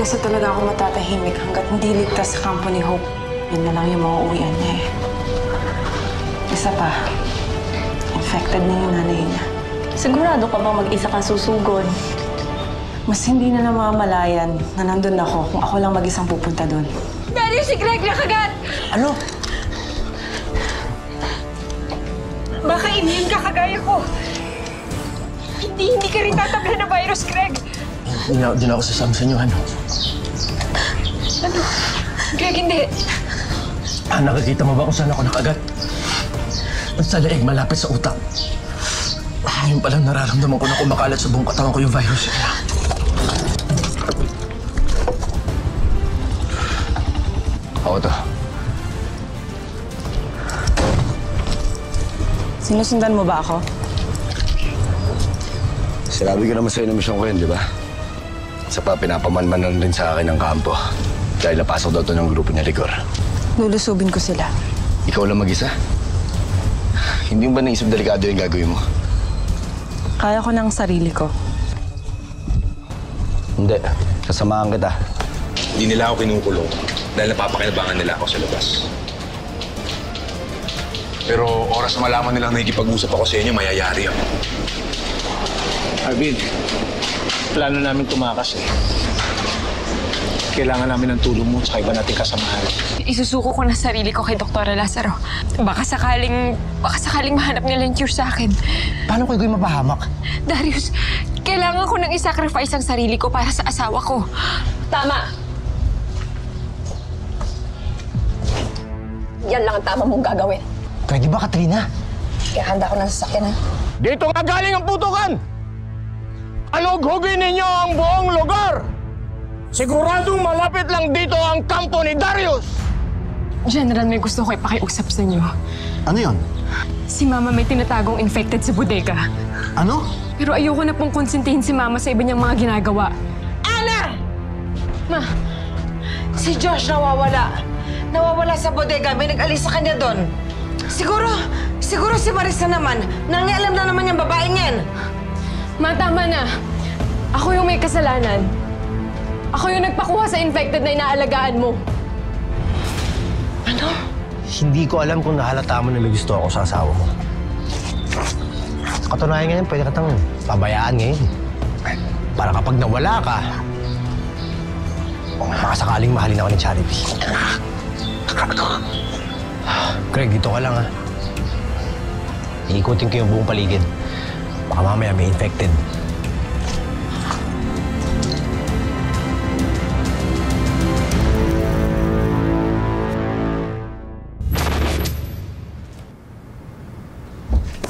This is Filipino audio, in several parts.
kasi talaga ako matatahimik hanggat hindi ligtas sa kampo ni Hope. Yun na lang yung mauuwian niya eh. Isa pa, infected na yung nanay niya. Sigurado ka bang mag-isa kang susugod? Mas hindi na namamalayan na nandun ako kung ako lang mag-isang pupunta doon. Darius, si Greg nakagat! Ano? Baka immune ka kagaya ko. Hindi ka rin tatabla ng virus, Greg. Hindi na ako sasama sa inyo, ano? Ano? Greg, hindi. Nakikita mo ba kung saan ako nakagat? Sa leeg, malapit sa utak. Ngayon palang nararamdaman ko na kumakalat sa buong katawan ko yung virus. Ako to. Sinusundan mo ba ako? Sinabi ko naman sa'yo na misyon ko yun, di ba? Isa pa, pinapamanmanan rin sa akin ng kampo. Dahil napasok daw to ng grupo niya, Ligor. Lulusubin ko sila. Ikaw lang mag-isa? Hindi mo ba naisip delikado yung gagawin mo? Kaya ko ng sarili ko. Hindi. Sasamahan kita. Hindi nila ako kinukulong dahil napapakinabangan nila ako sa labas. Pero oras na malaman nilang nakikipag-usap ako sa inyo, mayayari ako. Arvin, plano namin tumakas eh. Kailangan namin ng tulong mo sa iba nating kasamahan. Isusuko ko na sarili ko kay Dr. Lazaro. Baka sakaling mahanap nila yung cure sa akin. Paano ko gawin mapahamak? Darius, kailangan ko nang isacrifice ang sarili ko para sa asawa ko. Tama! Yan lang ang tama mong gagawin. Pwede ba, Katrina? Kaya handa ko ng sasakyan, ha? Dito nga galing ang putukan! Alughugin ninyo ang buong lugar! Siguradong malapit lang dito ang kampo ni Darius! General, may gusto ko ipakiusap sa inyo. Ano yon? Si Mama may tinatagong infected sa bodega. Ano? Pero ayoko na pong konsintihin si Mama sa iba niyang mga ginagawa. Ana! Ma, si Josh nawawala. Nawawala sa bodega. May nag-alis sa kanya doon. Siguro si Marisa naman. Nangialam na naman yung babaeng yan. Ma, tama na. Ako yung may kasalanan. Ako yung nagpakuha sa infected na inaalagaan mo. Ano? Hindi ko alam kung nahalata mo na may gusto ako sa asawa mo. Katunayan ngayon, pwede ka tang pabayaan ngayon. Para kapag nawala ka, makasakaling mahalin ako ni Charity. Greg, dito ka lang, ha? Iikutin ko yung buong paligid. Baka mamaya may infected.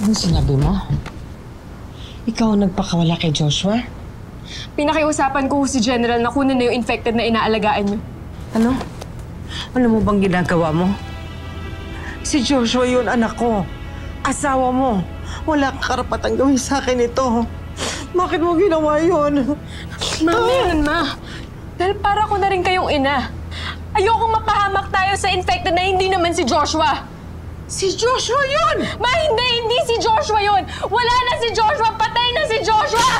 Ano sinabi mo? Ikaw ang nagpakawala kay Joshua? Pinakiusapan ko si General na kunin na yung infected na inaalagaan niyo. Ano? Alam mo bang ginagawa mo? Si Joshua yun, anak ko. Asawa mo. Wala kang karapatang gawin sa akin ito. Bakit mo ginawa yun? Meron, Ma. Dahil para ko na rin kayong ina. Ayokong mapahamak tayo sa infected na hindi naman si Joshua. Si Joshua yun! Ma, hindi si Joshua yun! Wala na si Joshua! Patay na si Joshua!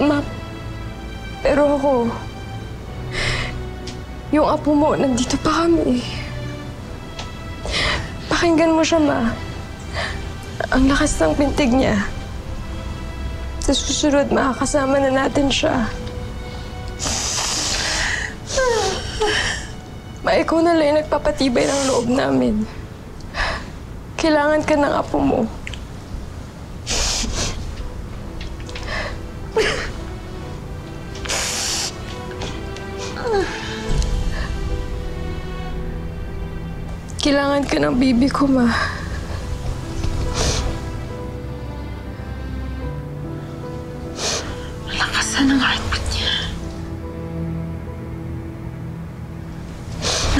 Ma, pero ako... Yung apo mo, nandito pa kami. Pakinggan mo siya, Ma. Ang lakas ng pintig niya. Sa susunod, makakasama na natin siya. Ma, ikaw na lang yung nagpapatibay ng loob namin. Kailangan ka ng apo mo. Kailangan ka ng bibi ko, Ma. Lakasan ang heartbeat niya.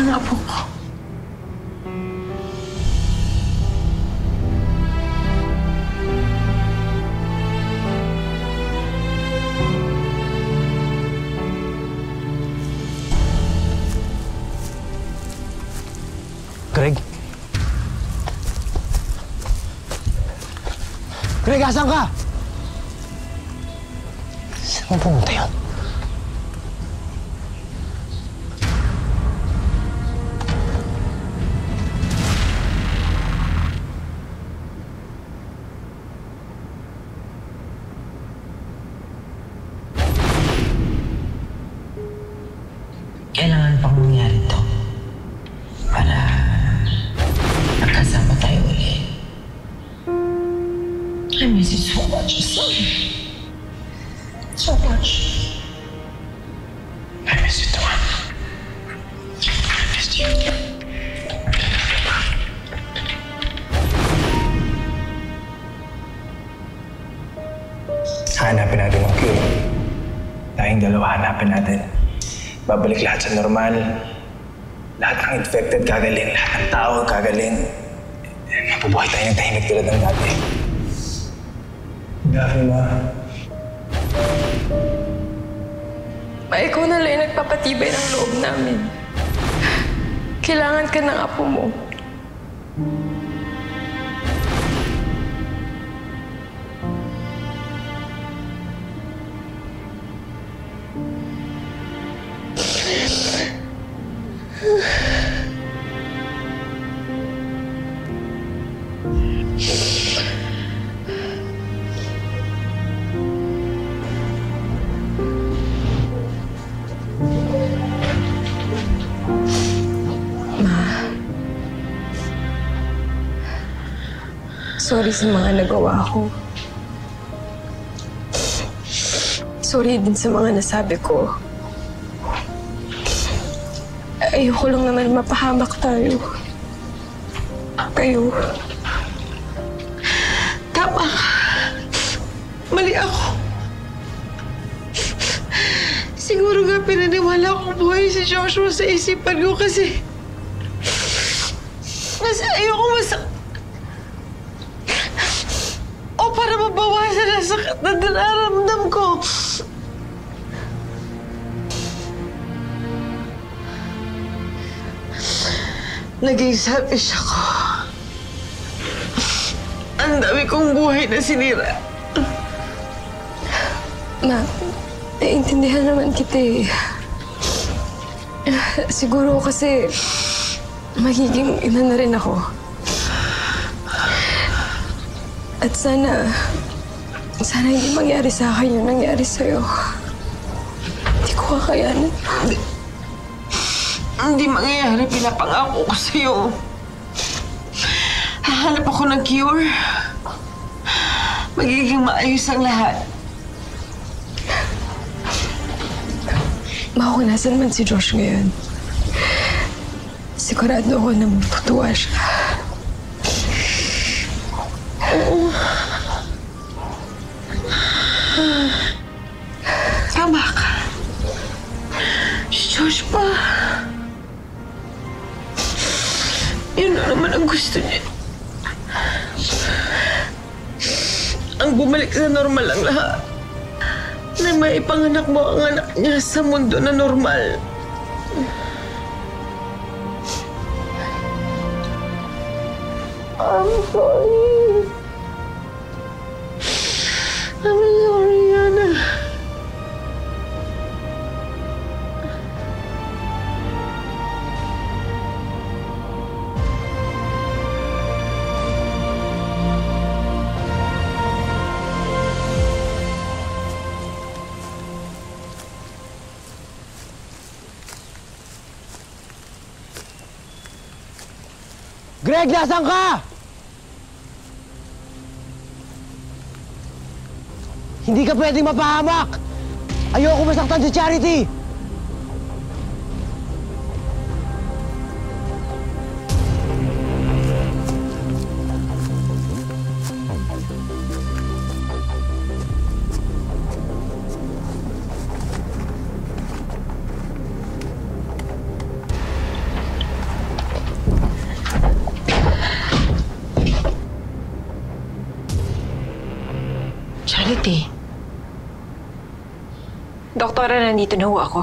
Ang apo ko. Greg? Greg, asan ka? Saan pumunta yun? Kailangan pang mangyari to para magkasama tayo ulit. I miss you so much, son. So much. I miss you too. I miss you. Hanapin natin ang cure. Tayong dalawa hanapin natin. Babalik lahat sa normal. Lahat ng infected gagaling. Lahat ng tao gagaling. Mabubuhay tayo ng tahimik tulad ng dati. Dahil ma. Ikaw na lang yung nagpapatibay ng loob namin. Kailangan ka ng apo mo. Sorry sa mga nagawa ko. Sorry din sa mga nasabi ko. Ayoko lang naman mapahamak tayo. Kayo. Tama ka. Mali ako. Siguro nga pinaniwala kong buhay si Joshua sa isipan ko kasi ayoko masak... O para mabawasan ang sakit na nararamdam ko. Naging selfish ako. Ang dami kong buhay na sinira. Ma, naiintindihan naman kita eh. Siguro kasi magiging ina na rin ako. At sana hindi mangyari sa akin yung nangyari sa'yo. Hindi ko kakayanin. Hindi mangyayari, pinapangako ko sa'yo. Hahanap ako ng cure. Magiging maayos ang lahat. Kung nasan man si Josh ngayon, sigurado ako na matutuwa siya. Tama ka. Si Josh pa. Yun na naman ang gusto niya. Ang bumalik sa normal ang lahat. Na may ipanganak mo ang anak niya sa mundo na normal. I'm sorry. I'm sorry, Yana. Greg, nasaan ka? Hindi ka pwedeng mapahamak! Ayoko masaktan si Charity! Charity. Doktora, nandito na ho ako.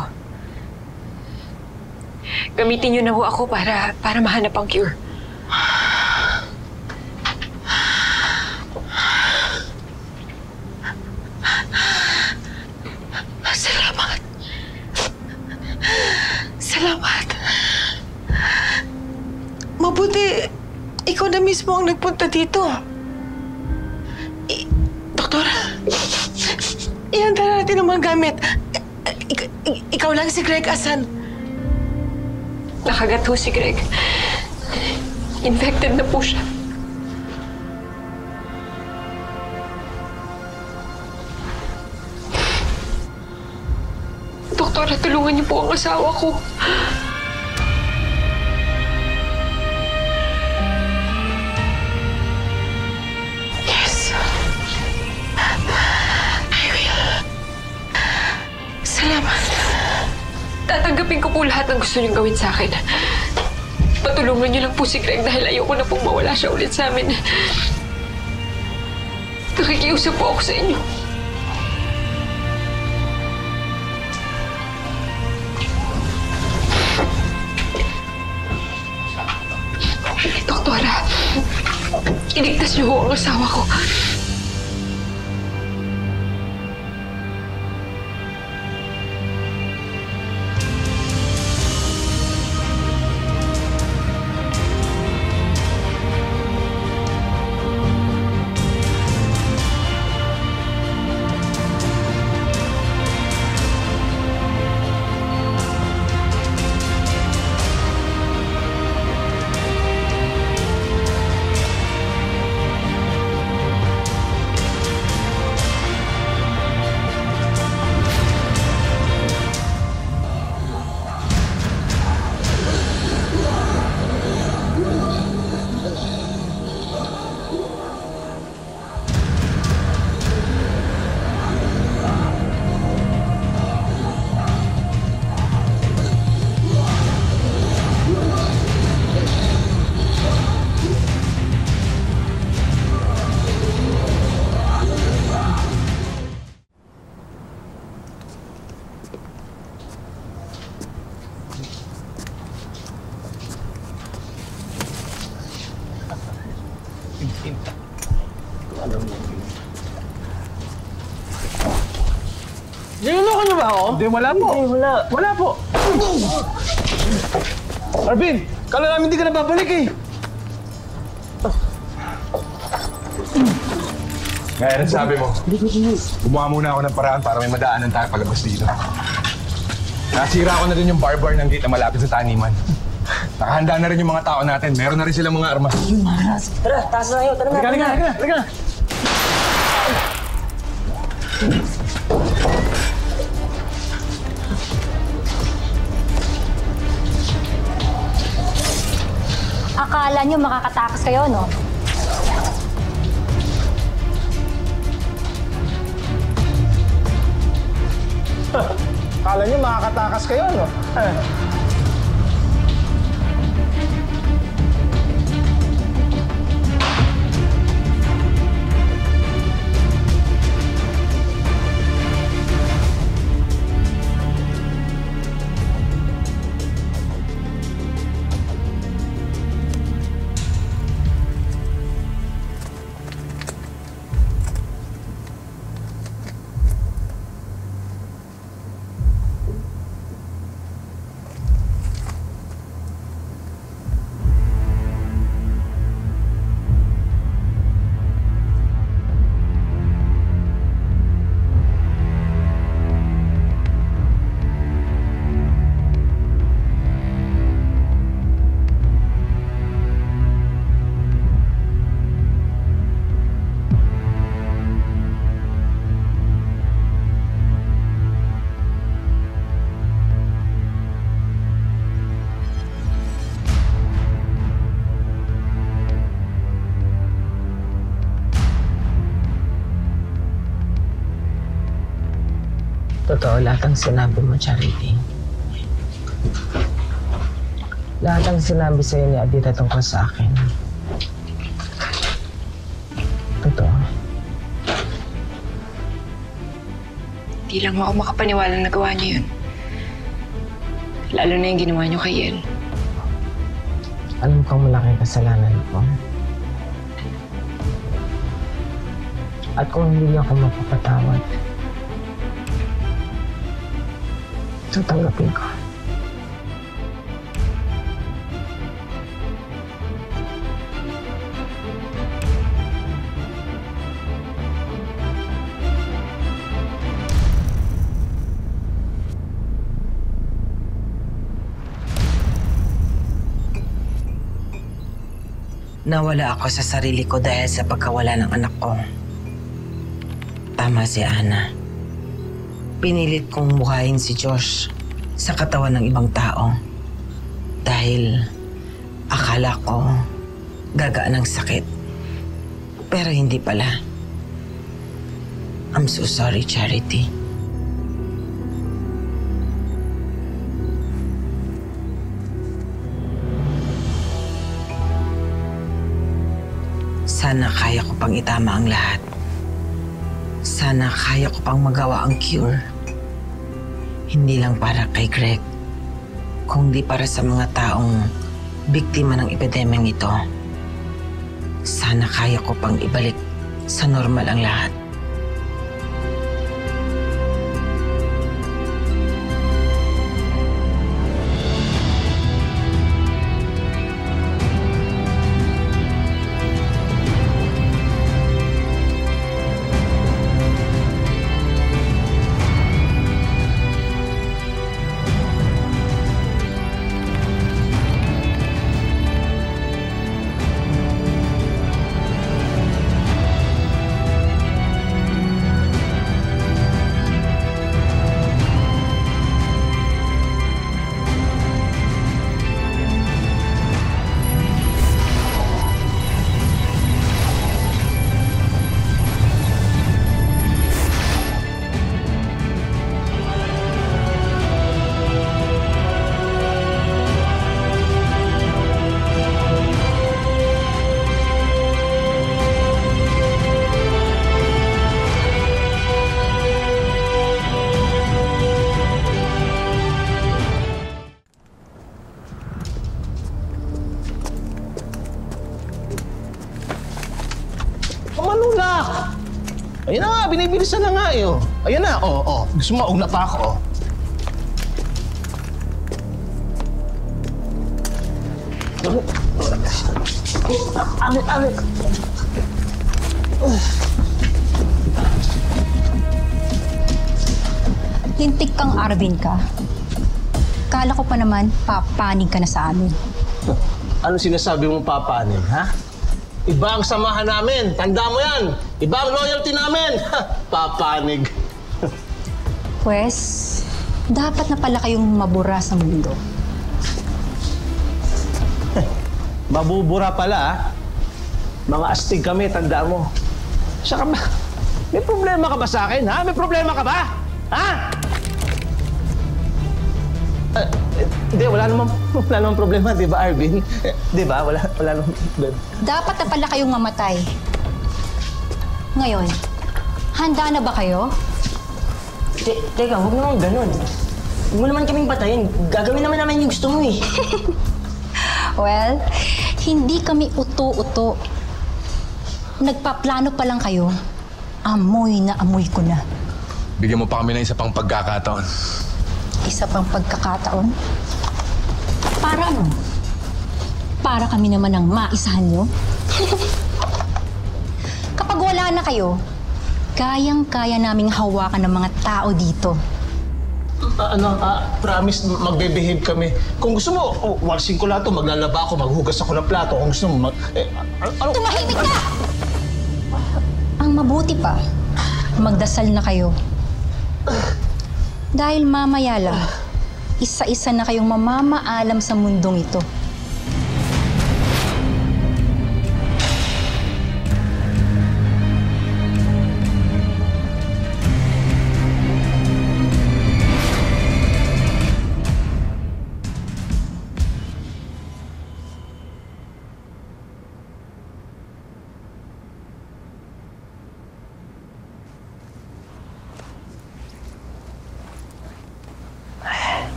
Gamitin niyo na ho ako para mahanap ang cure. Salamat. Mabuti, ikaw na mismo ang nagpunta dito. Doktor, ihanda na natin ang mga gamit. Ikaw lang si Greg, asan? Nakagat ho si Greg. Infected na po siya. Doktora, tulungan niyo po ang asawa ko. Yes. I will. Salamat. Tatanggapin ko po lahat ng gusto niyong gawin sa akin. Patulungan niyo lang po si Greg dahil ayoko na pong mawala siya ulit sa amin. Nakikiusap po ako sa inyo. Doktora, iligtas niyo ho ang asawa ko. Niloloko niyo ba ako? Hindi, wala po. Hindi, wala. Wala po. Arvin, kala namin hindi ka na babalik eh. Gaya rin sabi mo, gumawa muna ako ng paraan para may madaanan tayo palabas dito. Nasira ko na din yung bar ng gate na malapit sa taniman. Nakahanda na rin yung mga tao natin. Meron na rin silang mga armas. Tara, taas na kayo. Tara na. Halika na. Akala nyo makakatakas kayo, no? Akala niyo makakatakas kayo, no? Totoo lahat ang sinabi mo, Charity. Lahat ang sinabi sa'yo ni Adita tungkol sa akin. Totoo. Di lang ako makapaniwala na gawa niyo yun. Lalo na yung ginawa niyo kay El. Alam kong malaking kasalanan ko. At kung hindi niyo ako mapapatawad, tatanggapin ko. Nawala ako sa sarili ko dahil sa pagkawala ng anak ko. Tama si Ana. Pinilit kong buhayin si Josh sa katawan ng ibang tao. Dahil akala ko gagaan ng sakit. Pero hindi pala. I'm so sorry, Charity. Sana kaya ko pang itama ang lahat. Sana kaya ko pang magawa ang cure. Hindi lang para kay Greg, kundi para sa mga taong biktima ng epidemyang ito. Sana kaya ko pang ibalik sa normal ang lahat. Manulak! Ayun na nga, binibilisan na nga eh. Oh. Ayun na, oh. Gusto mo, una pa ako. Amit. Lintik kang Arvin ka. Kala ko pa naman, papanig ka na sa amin. Ano sinasabi mong papanin, ha? Iba ang samahan namin. Tanda mo yan. Iba ang loyalty namin. Papanig. Pwes, dapat na pala kayong mabura sa mundo. Mabubura pala, ha? Mga astig kami, tanda mo. Saka ba? May problema ka ba sa akin, ha? May problema ka ba? Ha? Hindi, wala namang problema, di ba, Arvin? Di ba? Wala namang problema. Dapat na pala kayong mamatay. Ngayon, handa na ba kayo? Teka, huwag naman ganun. Huwag mo naman kaming patayin. Gagawin naman namin yung gusto mo eh. Well, hindi kami uto-uto. Nagpaplano pa lang kayo. Amoy na amoy ko na. Bigyan mo pa kami ng isa pang pagkakataon. Isa pang pagkakataon? Para ano? Para kami naman ang maisahan nyo? Kapag wala na kayo, kayang-kaya naming hawakan ng mga tao dito. Promise, magbe-behave kami. Kung gusto mo, walsing ko lahat to, maglalaba ako, maghugas ako ng plato. Kung gusto mo, Tumahimik ka! Ang mabuti pa, magdasal na kayo. Dahil mamaya lang, isa-isa na kayong mamamaalam sa mundong ito.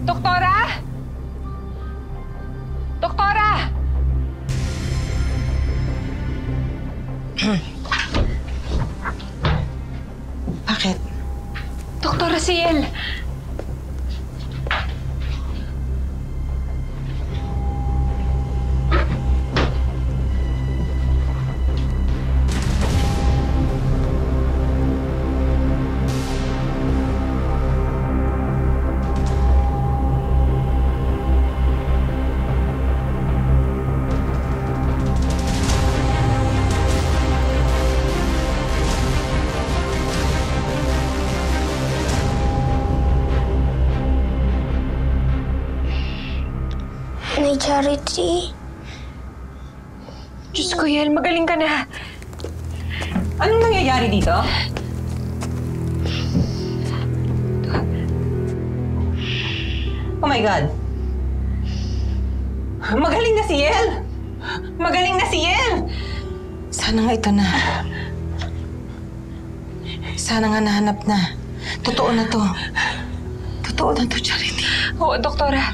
Doktora? Bakit? Dr. Raciel! Nay Charity. Diyos ko, Yel, magaling ka na. Anong nangyayari dito? Oh my God. Magaling na si Yel! Magaling na si Yel! Sana nga ito na. Sana nga nahanap na. Totoo na to. Totoo na to, Charity. Oo, Doktora.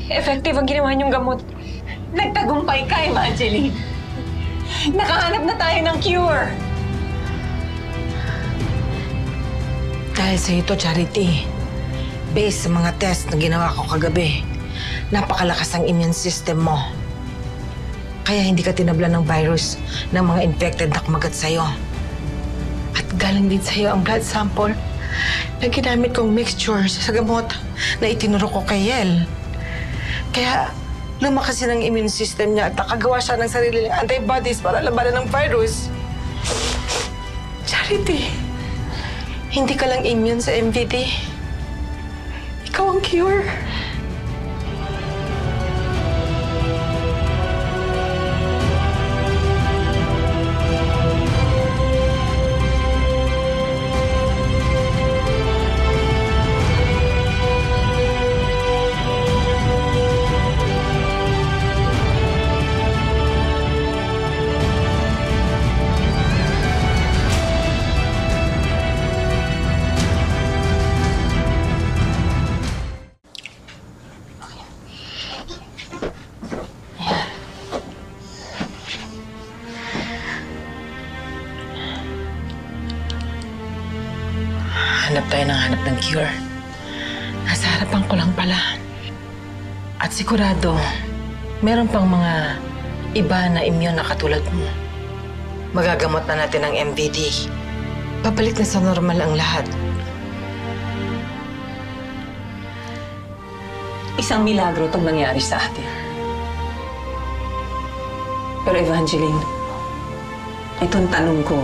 Effective ang ginawa niyong gamot. Nagtagumpay ka, Evangeline. Nakahanap na tayo ng cure. Dahil sa ito, Charity, based sa mga test na ginawa ko kagabi, napakalakas ang immune system mo. Kaya hindi ka tinablan ng virus ng mga infected na kumagat sa'yo. At galing din sa'yo ang blood sample na ginamit kong mixture sa gamot na itinuro ko kay Yel. Kaya lumakas din ang immune system niya at nakagawa siya ng sariling antibodies para labanan ng virus. Charity, hindi ka lang immune sa MVD. Ikaw ang cure. Hanap tayo ng hanap ng cure. Nasa harapan ko lang pala. At sigurado, meron pang mga iba na immune na katulad mo. Magagamot na natin ang MVD. Pabalik na sa normal ang lahat. Isang milagro itong nangyari sa atin. Pero Evangeline, itong tanong ko,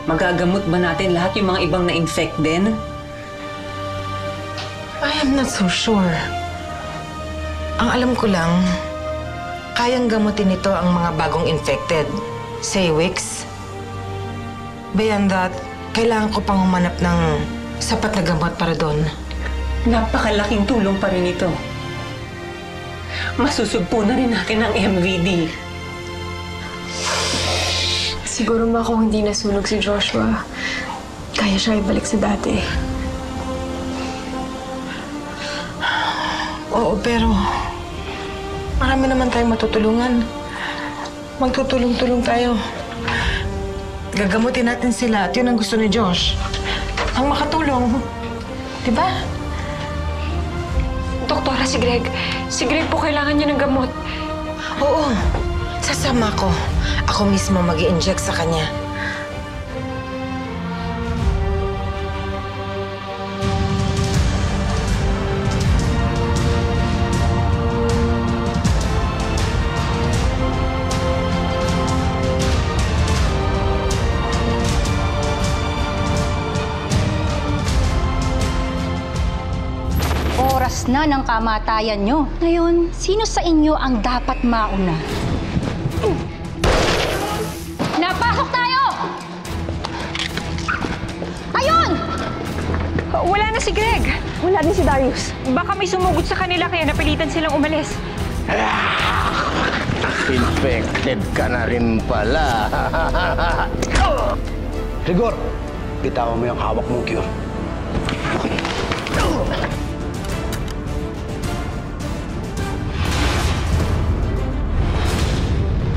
magagamot ba natin lahat yung mga ibang na-infect din? I am not so sure. Ang alam ko lang, kayang gamutin nito ang mga bagong infected. Say weeks. Beyond that, kailangan ko pang humanap ng sapat na gamot para doon. Napakalaking tulong pa rin ito. Masusugpo na rin natin ang MVD. Siguro ma kung hindi nasunog si Joshua, kaya siya ibalik sa dati. Oo, pero marami naman tayong matutulungan. Magtutulong-tulong tayo. Gagamutin natin sila at yun ang gusto ni Josh. Ang makatulong. Diba? Doktora, si Greg. Si Greg po kailangan niya ng gamot. Oo. Sasama ko. Ako mismo mag-i-inject sa kanya. Oras na ng kamatayan nyo. Ngayon, sino sa inyo ang dapat mauna? Napasok tayo! Ayun! Wala na si Greg. Wala din si Darius. Baka may sumugod sa kanila kaya napilitan silang umalis. Infected ka na rin pala. Rigor, bitawan mo yung hawak mong cure.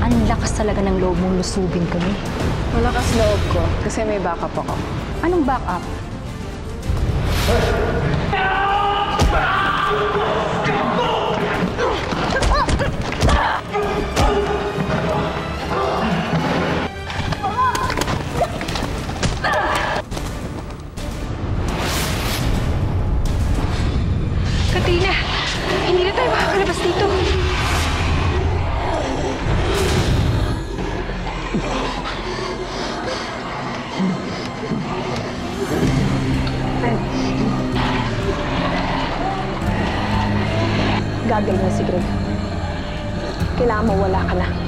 Ang lakas talaga ng loob mong lusubin kami. Malakas loob ko kasi may backup ako. Anong backup? Katrina, hindi na tayo makakalabas dito. Gagaling na si Greg. Kailangan mawala ka na.